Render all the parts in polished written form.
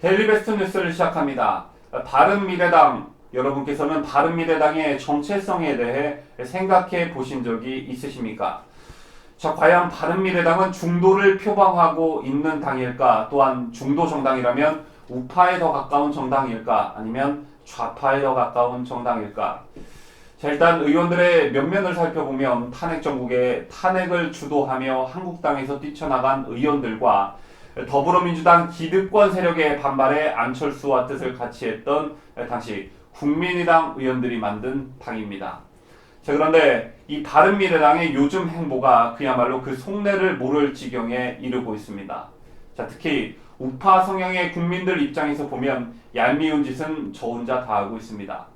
데일리베스트 뉴스를 시작합니다. 바른미래당, 여러분께서는 바른미래당의 정체성에 대해 생각해 보신 적이 있으십니까? 자, 과연 바른미래당은 중도를 표방하고 있는 당일까? 또한 중도 정당이라면 우파에 더 가까운 정당일까? 아니면 좌파에 더 가까운 정당일까? 자, 일단 의원들의 면면을 살펴보면 탄핵 정국에 탄핵을 주도하며 한국당에서 뛰쳐나간 의원들과 더불어민주당 기득권 세력의 반발에 안철수와 뜻을 같이 했던 당시 국민의당 의원들이 만든 당입니다. 자, 그런데 이 바른미래당의 요즘 행보가 그야말로 그 속내를 모를 지경에 이르고 있습니다. 자, 특히 우파 성향의 국민들 입장에서 보면 얄미운 짓은 저 혼자 다 하고 있습니다.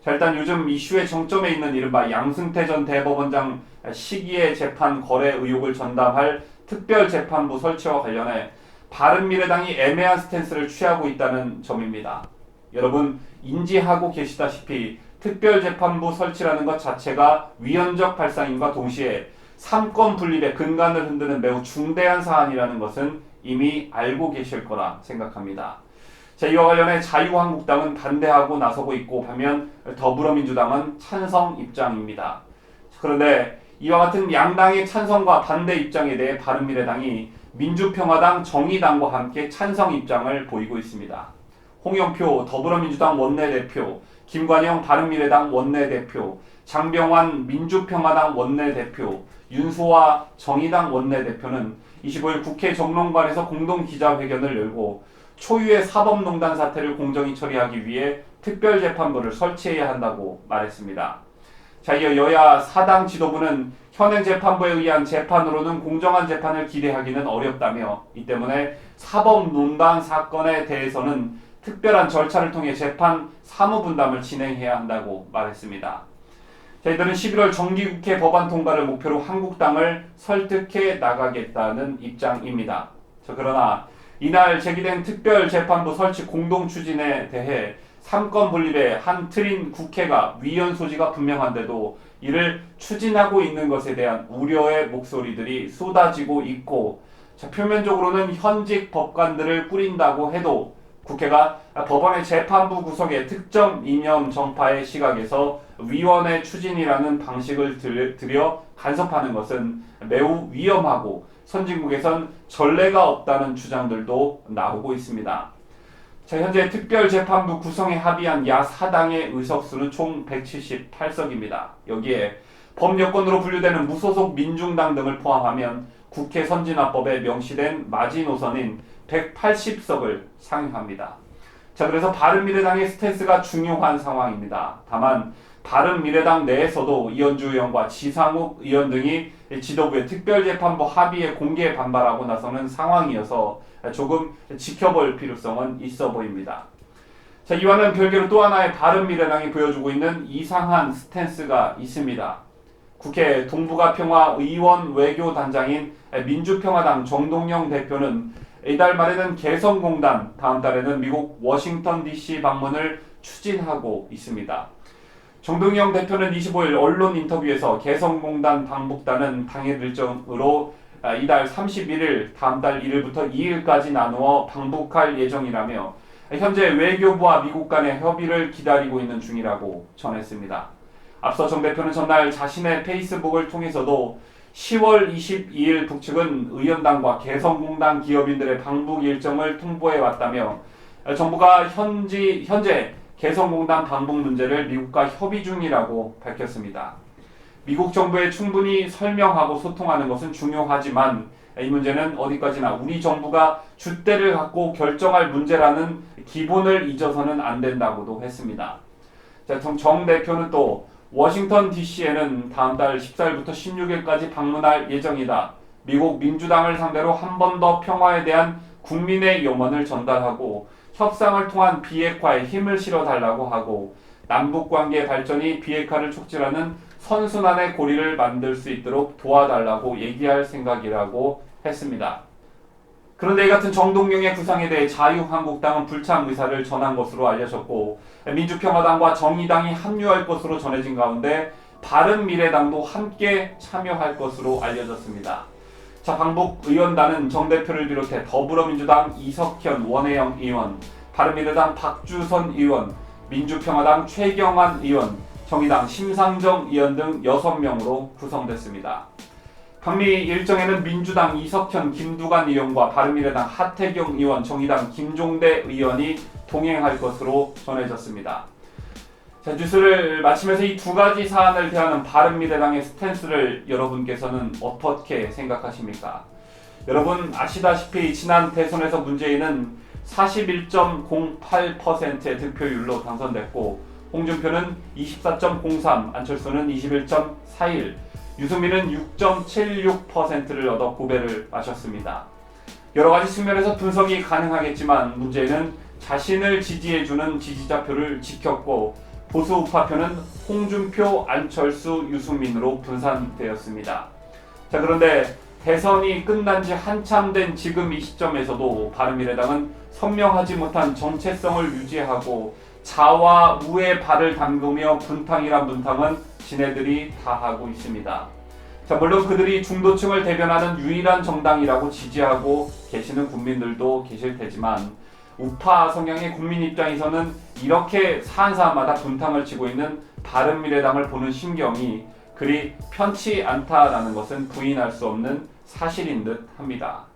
자, 일단 요즘 이슈의 정점에 있는 이른바 양승태 전 대법원장 시기의 재판 거래 의혹을 전담할 특별재판부 설치와 관련해 바른미래당이 애매한 스탠스를 취하고 있다는 점입니다. 여러분 인지하고 계시다시피 특별재판부 설치라는 것 자체가 위헌적 발상임과 동시에 삼권 분립의 근간을 흔드는 매우 중대한 사안이라는 것은 이미 알고 계실 거라 생각합니다. 자, 이와 관련해 자유한국당은 반대하고 나서고 있고 반면 더불어민주당은 찬성 입장입니다. 그런데 이와 같은 양당의 찬성과 반대 입장에 대해 바른미래당이 민주평화당, 정의당과 함께 찬성 입장을 보이고 있습니다. 홍영표 더불어민주당 원내대표, 김관영 바른미래당 원내대표, 장병완 민주평화당 원내대표, 윤소아 정의당 원내대표는 25일 국회 정론관에서 공동 기자회견을 열고 초유의 사법농단 사태를 공정히 처리하기 위해 특별재판부를 설치해야 한다고 말했습니다. 자, 이어 여야 사당 지도부는 현행 재판부에 의한 재판으로는 공정한 재판을 기대하기는 어렵다며 이 때문에 사법농단 사건에 대해서는 특별한 절차를 통해 재판 사무분담을 진행해야 한다고 말했습니다. 자, 이들은 11월 정기국회 법안 통과를 목표로 한국당을 설득해 나가겠다는 입장입니다. 자, 그러나 이날 제기된 특별재판부 설치 공동 추진에 대해 삼권 분립의 한 틀인 국회가 위헌 소지가 분명한데도 이를 추진하고 있는 것에 대한 우려의 목소리들이 쏟아지고 있고, 자, 표면적으로는 현직 법관들을 꾸린다고 해도 국회가 법원의 재판부 구성의 특정 이념 정파의 시각에서 위원회 추진이라는 방식을 들여 간섭하는 것은 매우 위험하고 선진국에선 전례가 없다는 주장들도 나오고 있습니다. 자, 현재 특별재판부 구성에 합의한 야 4당의 의석수는 총 178석입니다. 여기에 범여권으로 분류되는 무소속 민중당 등을 포함하면 국회 선진화법에 명시된 마지노선인 180석을 상회합니다. 자, 그래서 바른미래당의 스탠스가 중요한 상황입니다. 다만 바른미래당 내에서도 이현주 의원과 지상욱 의원 등이 지도부의 특별재판부 합의에 공개 반발하고 나서는 상황이어서 조금 지켜볼 필요성은 있어 보입니다. 자, 이와는 별개로 또 하나의 바른미래당이 보여주고 있는 이상한 스탠스가 있습니다. 국회 동북아평화 의원 외교단장인 민주평화당 정동영 대표는 이달 말에는 개성공단, 다음 달에는 미국 워싱턴 DC 방문을 추진하고 있습니다. 정동영 대표는 25일 언론 인터뷰에서 개성공단 방북단은 당일 일정으로 이달 31일, 다음 달 1일부터 2일까지 나누어 방북할 예정이라며 현재 외교부와 미국 간의 협의를 기다리고 있는 중이라고 전했습니다. 앞서 정 대표는 전날 자신의 페이스북을 통해서도 10월 22일 북측은 의원당과 개성공단 기업인들의 방북 일정을 통보해 왔다며 정부가 현재 개성공단 방북 문제를 미국과 협의 중이라고 밝혔습니다. 미국 정부에 충분히 설명하고 소통하는 것은 중요하지만 이 문제는 어디까지나 우리 정부가 줏대를 갖고 결정할 문제라는 기본을 잊어서는 안 된다고도 했습니다. 자, 정 대표는 또 워싱턴 DC에는 다음 달 14일부터 16일까지 방문할 예정이다. 미국 민주당을 상대로 한 번 더 평화에 대한 국민의 염원을 전달하고 협상을 통한 비핵화에 힘을 실어달라고 하고 남북관계 발전이 비핵화를 촉진하는 선순환의 고리를 만들 수 있도록 도와달라고 얘기할 생각이라고 했습니다. 그런데 이 같은 정동영의 구상에 대해 자유한국당은 불참 의사를 전한 것으로 알려졌고 민주평화당과 정의당이 합류할 것으로 전해진 가운데 바른미래당도 함께 참여할 것으로 알려졌습니다. 자, 방북 의원단은 정 대표를 비롯해 더불어민주당 이석현, 원혜영 의원, 바른미래당 박주선 의원, 민주평화당 최경환 의원, 정의당 심상정 의원 등 6명으로 구성됐습니다. 방미 일정에는 민주당 이석현, 김두관 의원과 바른미래당 하태경 의원, 정의당 김종대 의원이 동행할 것으로 전해졌습니다. 자, 뉴스를 마치면서 이 두 가지 사안을 대하는 바른미래당의 스탠스를 여러분께서는 어떻게 생각하십니까? 여러분 아시다시피 지난 대선에서 문재인은 41.08%의 득표율로 당선됐고 홍준표는 24.03, 안철수는 21.41, 유승민은 6.76%를 얻어 고배를 마셨습니다. 여러 가지 측면에서 분석이 가능하겠지만 문재인은 자신을 지지해주는 지지자표를 지켰고 보수 우파표는 홍준표, 안철수, 유승민으로 분산되었습니다. 자, 그런데 대선이 끝난 지 한참 된 지금 이 시점에서도 바른미래당은 선명하지 못한 정체성을 유지하고 자와 우에 발을 담그며 분탕이란 분탕은 지네들이 다 하고 있습니다. 자, 물론 그들이 중도층을 대변하는 유일한 정당이라고 지지하고 계시는 국민들도 계실 테지만 우파 성향의 국민 입장에서는 이렇게 사안사안마다 분탕을 치고 있는 바른미래당을 보는 신경이 그리 편치 않다라는 것은 부인할 수 없는 사실인 듯 합니다.